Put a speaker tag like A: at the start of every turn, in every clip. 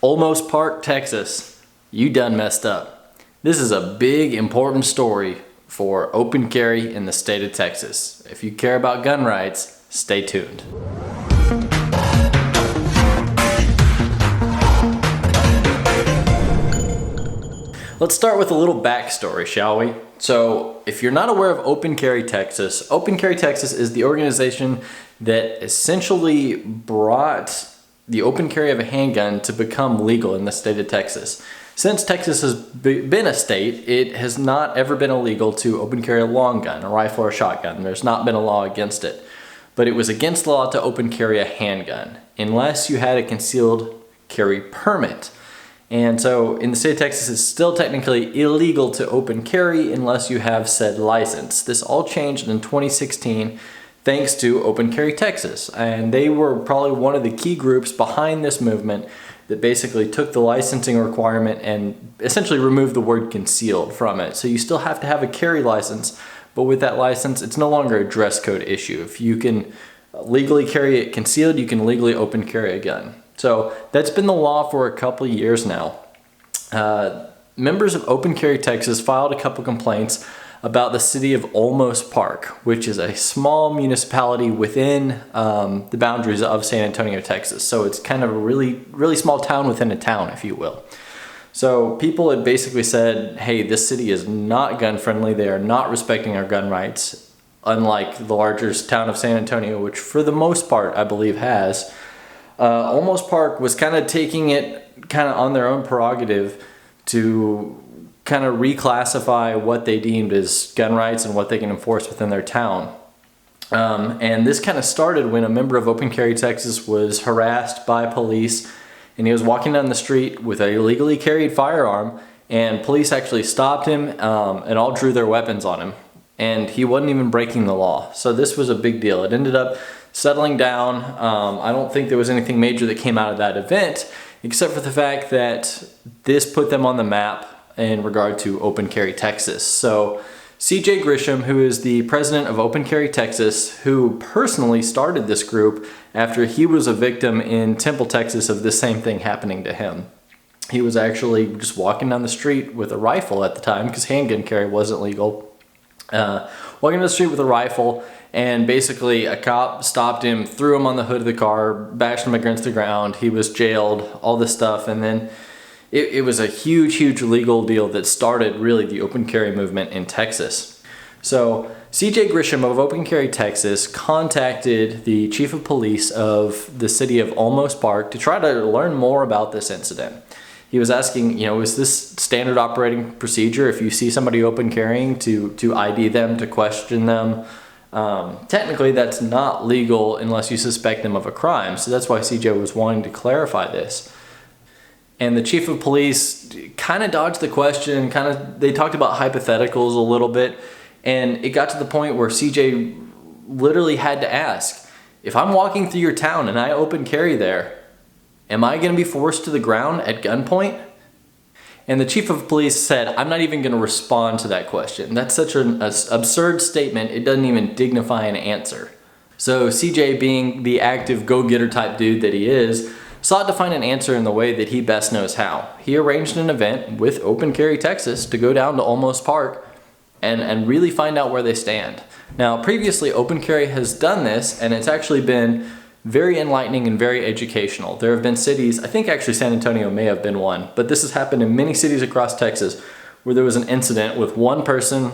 A: Olmos Park, Texas, you done messed up. This is a big, important story for open carry in the state of Texas. If you care about gun rights, stay tuned. Let's start with a little backstory, shall we? So, if you're not aware of Open Carry Texas is the organization that essentially brought the open carry of a handgun to become legal in the state of Texas. Since Texas has been a state, it has not ever been illegal to open carry a long gun, a rifle or a shotgun. There's not been a law against it. But it was against the law to open carry a handgun, unless you had a concealed carry permit. And so in the state of Texas, it's still technically illegal to open carry unless you have said license. This all changed in 2016 thanks to Open Carry Texas. And they were probably one of the key groups behind this movement that basically took the licensing requirement and essentially removed the word concealed from it. So you still have to have a carry license, but with that license, it's no longer a dress code issue. If you can legally carry it concealed, you can legally open carry a gun. So that's been the law for a couple of years now. Members of Open Carry Texas filed a couple complaints about the city of Olmos Park, which is a small municipality within the boundaries of San Antonio, Texas. So it's kind of a really small town within a town, if you will. So people had basically said, hey, this city is not gun friendly. They are not respecting our gun rights, unlike the larger town of San Antonio, which for the most part, I believe, has. Olmos Park was kind of taking it kind of on their own prerogative to kind of reclassify what they deemed as gun rights and what they can enforce within their town. And this kind of started when a member of Open Carry Texas was harassed by police, and he was walking down the street with a illegally carried firearm, and police actually stopped him and all drew their weapons on him. And he wasn't even breaking the law. So this was a big deal. It ended up settling down. I don't think there was anything major that came out of that event, except for the fact that this put them on the map in regard to Open Carry Texas. So CJ Grisham, who is the president of Open Carry Texas, who personally started this group after he was a victim in Temple, Texas of this same thing happening to him. He was actually just walking down the street with a rifle at the time because handgun carry wasn't legal. Walking down the street with a rifle, and basically a cop stopped him, threw him on the hood of the car, bashed him against the ground. He was jailed, all this stuff, and then it was a huge legal deal that started really the open carry movement in Texas. So CJ Grisham of Open Carry Texas contacted the chief of police of the city of Olmos Park to try to learn more about this incident. He was asking, is this standard operating procedure if you see somebody open carrying to ID them, to question them? Technically that's not legal unless you suspect them of a crime. So that's why CJ was wanting to clarify this. And the chief of police kind of dodged the question, they talked about hypotheticals a little bit, and it got to the point where CJ literally had to ask, if I'm walking through your town and I open carry there, am I going to be forced to the ground at gunpoint? And the chief of police said, I'm not even going to respond to that question. That's such an absurd statement, it doesn't even dignify an answer. So CJ, being the active go-getter type dude that he is, sought to find an answer in the way that he best knows how. He arranged an event with Open Carry Texas to go down to Olmos Park and really find out where they stand. Now, previously, Open Carry has done this, and it's actually been very enlightening and very educational. There have been cities, I think actually San Antonio may have been one, but this has happened in many cities across Texas where there was an incident with one person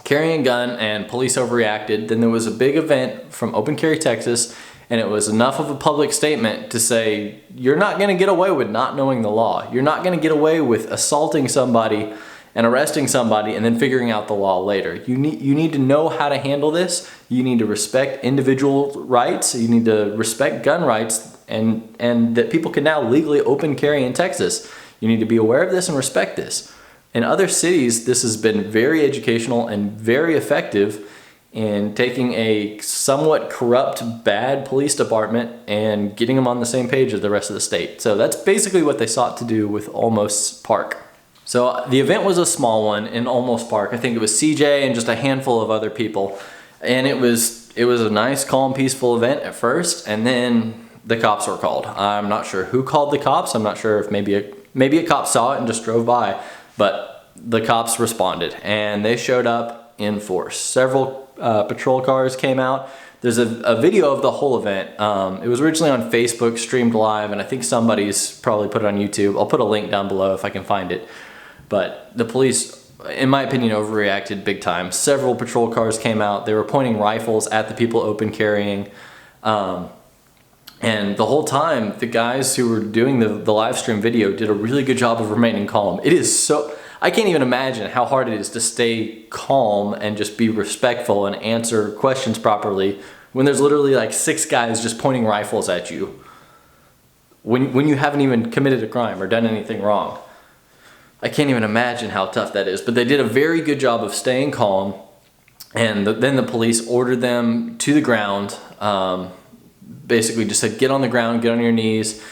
A: carrying a gun and police overreacted. Then there was a big event from Open Carry Texas, and it was enough of a public statement to say, you're not going to get away with not knowing the law. You're not going to get away with assaulting somebody and arresting somebody and then figuring out the law later. You need to know how to handle this. You need to respect individual rights. You need to respect gun rights, and that people can now legally open carry in Texas. You need to be aware of this and respect this. In other cities, this has been very educational and very effective in taking a somewhat corrupt, bad police department and getting them on the same page as the rest of the state. So that's basically what they sought to do with Olmos Park. So the event was a small one in Olmos Park. I think it was CJ and just a handful of other people. And it was a nice, calm, peaceful event at first. And then the cops were called. I'm not sure who called the cops. I'm not sure if maybe a cop saw it and just drove by, but the cops responded and they showed up in force. Several patrol cars came out. There's a video of the whole event. It was originally on Facebook, streamed live, and I think somebody's probably put it on YouTube. I'll put a link down below if I can find it. But the police, in my opinion, overreacted big time. Several patrol cars came out. They were pointing rifles at the people open carrying. And the whole time, the guys who were doing the live stream video did a really good job of remaining calm. It is so, I can't even imagine how hard it is to stay calm and just be respectful and answer questions properly when there's literally like 6 guys just pointing rifles at you when you haven't even committed a crime or done anything wrong. I can't even imagine how tough that is, but they did a very good job of staying calm, and then the police ordered them to the ground. Basically just said, get on the ground, get on your knees,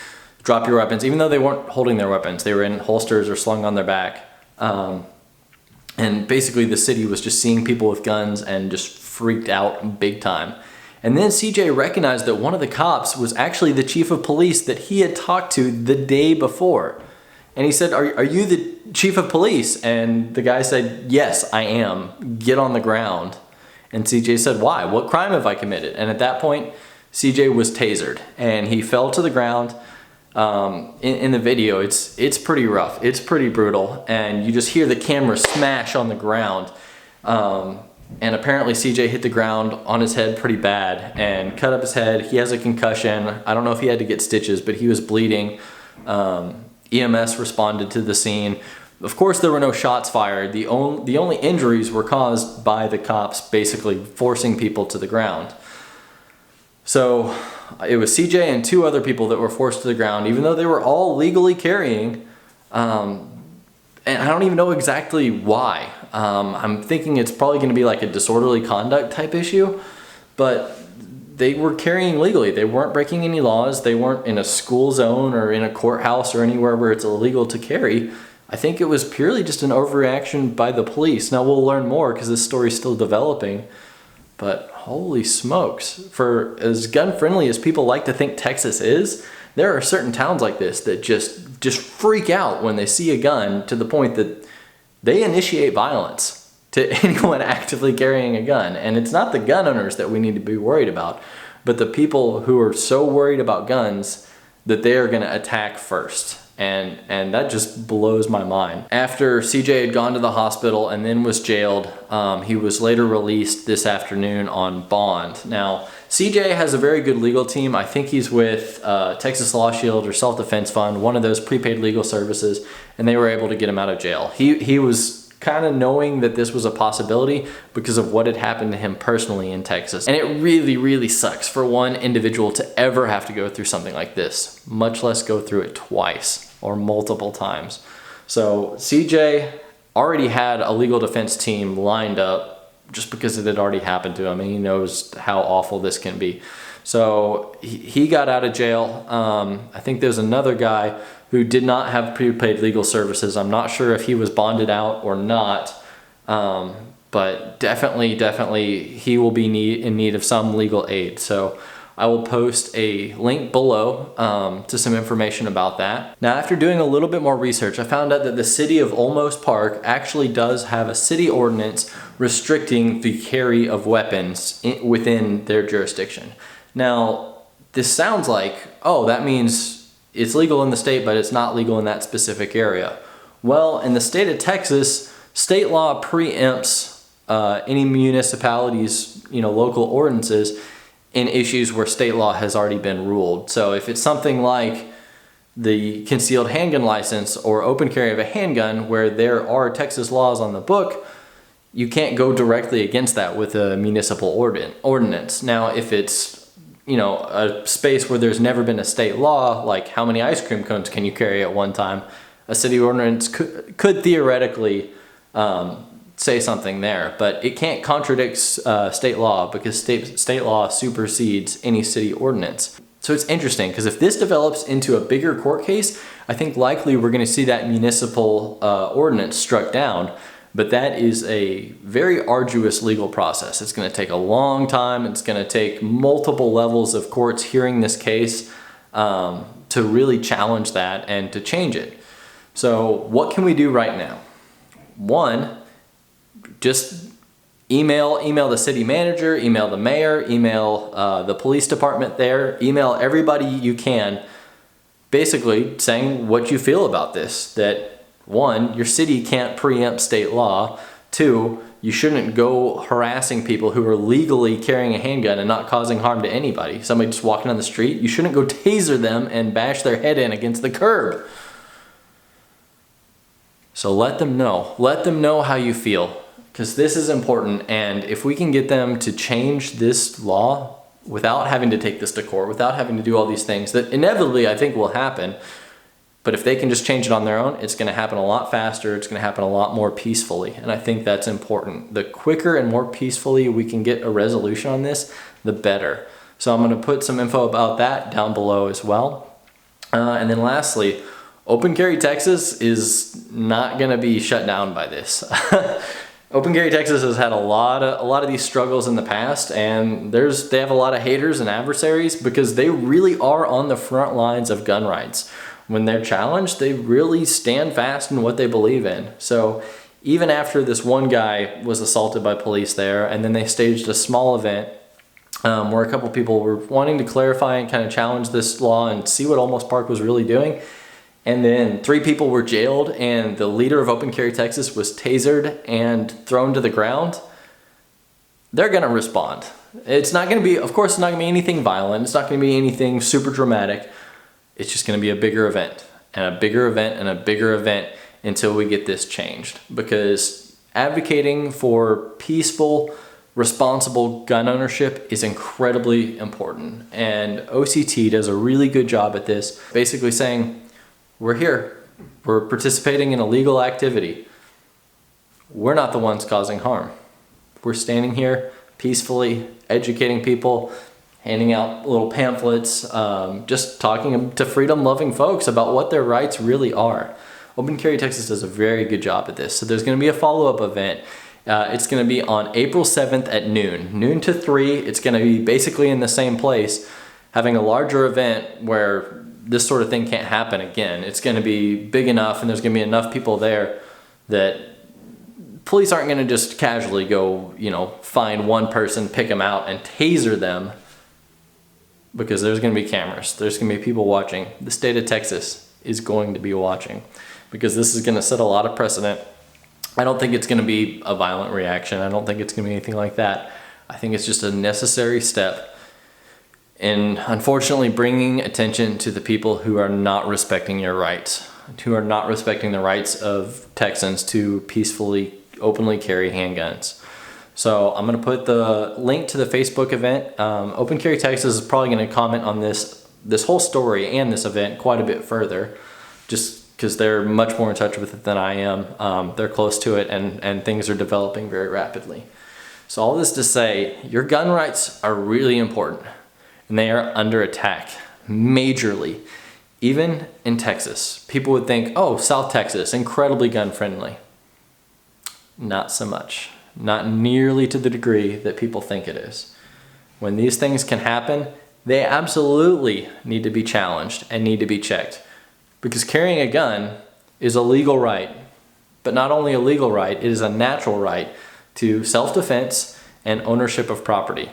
A: drop your weapons, even though they weren't holding their weapons. They were in holsters or slung on their back. And basically the city was just seeing people with guns and just freaked out big time. And then CJ recognized that one of the cops was actually the chief of police that he had talked to the day before. And he said, are you the chief of police? And the guy said, yes, I am. Get on the ground. And CJ said, why? What crime have I committed? And at that point, CJ was tasered and he fell to the ground. In the video, it's pretty rough. It's pretty brutal. And you just hear the camera smash on the ground. And apparently CJ hit the ground on his head pretty bad and cut up his head. He has a concussion. I don't know if he had to get stitches, but he was bleeding. EMS responded to the scene. Of course, there were no shots fired. The only injuries were caused by the cops basically forcing people to the ground. So it was CJ and 2 other people that were forced to the ground, even though they were all legally carrying. And I don't even know exactly why. I'm thinking it's probably going to be like a disorderly conduct type issue, but they were carrying legally. They weren't breaking any laws. They weren't in a school zone or in a courthouse or anywhere where it's illegal to carry. I think it was purely just an overreaction by the police. Now we'll learn more because this story's still developing, but holy smokes. For as gun-friendly as people like to think Texas is, there are certain towns like this that just freak out when they see a gun to the point that they initiate violence to anyone actively carrying a gun. And it's not the gun owners that we need to be worried about, but the people who are so worried about guns that they are going to attack first. And that just blows my mind. After CJ had gone to the hospital and then was jailed, he was later released this afternoon on bond. Now, CJ has a very good legal team. I think he's with Texas Law Shield or Self-Defense Fund, one of those prepaid legal services, and they were able to get him out of jail. He was kind of knowing that this was a possibility because of what had happened to him personally in Texas. And it really, really sucks for one individual to ever have to go through something like this, much less go through it twice or multiple times. So CJ already had a legal defense team lined up just because it had already happened to him, and he knows how awful this can be. So he got out of jail. I think there's another guy who did not have prepaid legal services. I'm not sure if he was bonded out or not, but definitely he will be in need of some legal aid. So I will post a link below to some information about that. Now, after doing a little bit more research, I found out that the city of Olmos Park actually does have a city ordinance restricting the carry of weapons within their jurisdiction. Now, this sounds like, oh, that means it's legal in the state, but it's not legal in that specific area. Well, in the state of Texas, state law preempts any municipalities, local ordinances in issues where state law has already been ruled. So if it's something like the concealed handgun license or open carry of a handgun where there are Texas laws on the book, you can't go directly against that with a municipal ordinance. Now, if it's a space where there's never been a state law, like how many ice cream cones can you carry at one time, a city ordinance could theoretically say something there, but it can't contradict state law because state law supersedes any city ordinance. So it's interesting because if this develops into a bigger court case, I think likely we're going to see that municipal ordinance struck down. But that is a very arduous legal process. It's going to take a long time. It's going to take multiple levels of courts hearing this case to really challenge that and to change it. So what can we do right now? One, just email the city manager, email the mayor, email the police department there, email everybody you can, basically saying what you feel about this. That one, your city can't preempt state law. Two, you shouldn't go harassing people who are legally carrying a handgun and not causing harm to anybody. Somebody just walking on the street, you shouldn't go taser them and bash their head in against the curb. So let them know. Let them know how you feel, because this is important. And if we can get them to change this law without having to take this to court, without having to do all these things that inevitably I think will happen, but if they can just change it on their own, it's going to happen a lot faster. It's going to happen a lot more peacefully. And I think that's important. The quicker and more peacefully we can get a resolution on this, the better. So I'm going to put some info about that down below as well. And then lastly, Open Carry Texas is not going to be shut down by this. Open Carry Texas has had a lot of these struggles in the past, and they have a lot of haters and adversaries because they really are on the front lines of gun rights. When they're challenged, they really stand fast in what they believe in. So even after this one guy was assaulted by police there, and then they staged a small event where a couple people were wanting to clarify and kind of challenge this law and see what Olmos Park was really doing. And then 3 people were jailed, and the leader of Open Carry Texas was tasered and thrown to the ground. They're gonna respond. It's not gonna be, of course, it's not gonna be anything violent. It's not gonna be anything super dramatic. It's just going to be a bigger event and a bigger event and a bigger event until we get this changed. Because advocating for peaceful, responsible gun ownership is incredibly important. And OCT does a really good job at this, basically saying, we're here, we're participating in a legal activity. We're not the ones causing harm. We're standing here peacefully, educating people, handing out little pamphlets, just talking to freedom-loving folks about what their rights really are. Open Carry Texas does a very good job at this. So there's going to be a follow-up event. It's going to be on April 7th at noon to 3. It's going to be basically in the same place, having a larger event where this sort of thing can't happen again. It's going to be big enough, and there's going to be enough people there that police aren't going to just casually go, find one person, pick them out, and taser them. Because there's going to be cameras. There's going to be people watching. The state of Texas is going to be watching because this is going to set a lot of precedent. I don't think it's going to be a violent reaction. I don't think it's going to be anything like that. I think it's just a necessary step in, unfortunately, bringing attention to the people who are not respecting your rights, who are not respecting the rights of Texans to peacefully, openly carry handguns. So I'm going to put the link to the Facebook event. Open Carry Texas is probably going to comment on this whole story and this event quite a bit further, just because they're much more in touch with it than I am. They're close to it, and things are developing very rapidly. So all this to say, your gun rights are really important, and they are under attack majorly. Even in Texas, people would think, oh, South Texas, incredibly gun friendly. Not so much. Not nearly to the degree that people think it is. When these things can happen, they absolutely need to be challenged and need to be checked. Because carrying a gun is a legal right. But not only a legal right, it is a natural right to self-defense and ownership of property.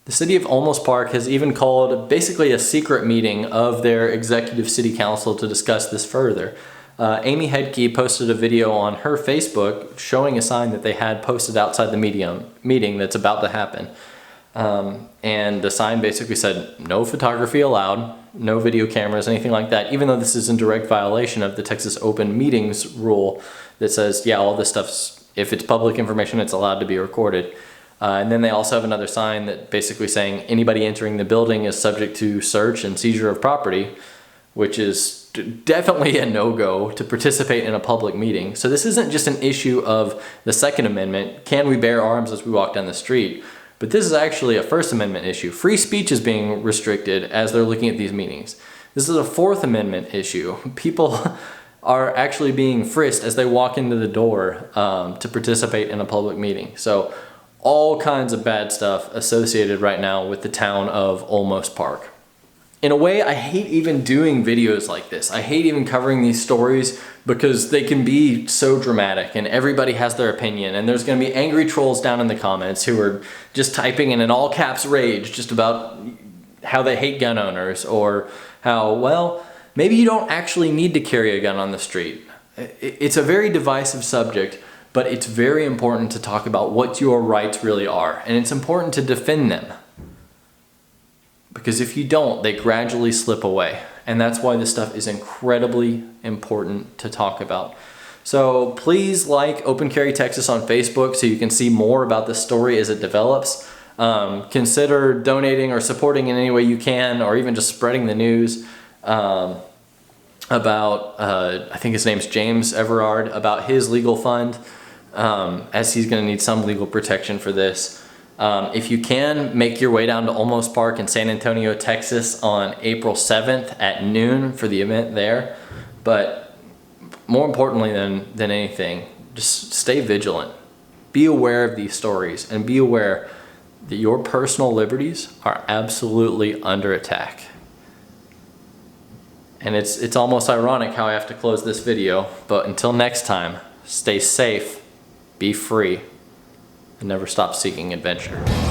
A: The city of Olmos Park has even called basically a secret meeting of their executive city council to discuss this further. Amy Hedke posted a video on her Facebook showing a sign that they had posted outside the meeting that's about to happen. And the sign basically said, no photography allowed, no video cameras, anything like that, even though this is in direct violation of the Texas Open Meetings rule that says, yeah, all this stuff's, if it's public information, it's allowed to be recorded. And then they also have another sign that basically saying anybody entering the building is subject to search and seizure of property, which is definitely a no-go to participate in a public meeting. So this isn't just an issue of the Second Amendment, can we bear arms as we walk down the street, but this is actually a First Amendment issue. Free speech is being restricted as they're looking at these meetings. This is a Fourth Amendment issue. People are actually being frisked as they walk into the door to participate in a public meeting. So all kinds of bad stuff associated right now with the town of Olmos Park. In a way, I hate even doing videos like this. I hate even covering these stories because they can be so dramatic and everybody has their opinion, and there's gonna be angry trolls down in the comments who are just typing in an all caps rage just about how they hate gun owners, or how, well, maybe you don't actually need to carry a gun on the street. It's a very divisive subject, but it's very important to talk about what your rights really are, and it's important to defend them. Because if you don't, they gradually slip away. And that's why this stuff is incredibly important to talk about. So please like Open Carry Texas on Facebook so you can see more about this story as it develops. Consider donating or supporting in any way you can, or even just spreading the news about, I think his name's James Everard, about his legal fund, as he's gonna need some legal protection for this. If you can, make your way down to Olmos Park in San Antonio, Texas on April 7th at noon for the event there. But more importantly than anything, just stay vigilant. Be aware of these stories and be aware that your personal liberties are absolutely under attack. And it's almost ironic how I have to close this video, but until next time, stay safe, be free, and never stop seeking adventure.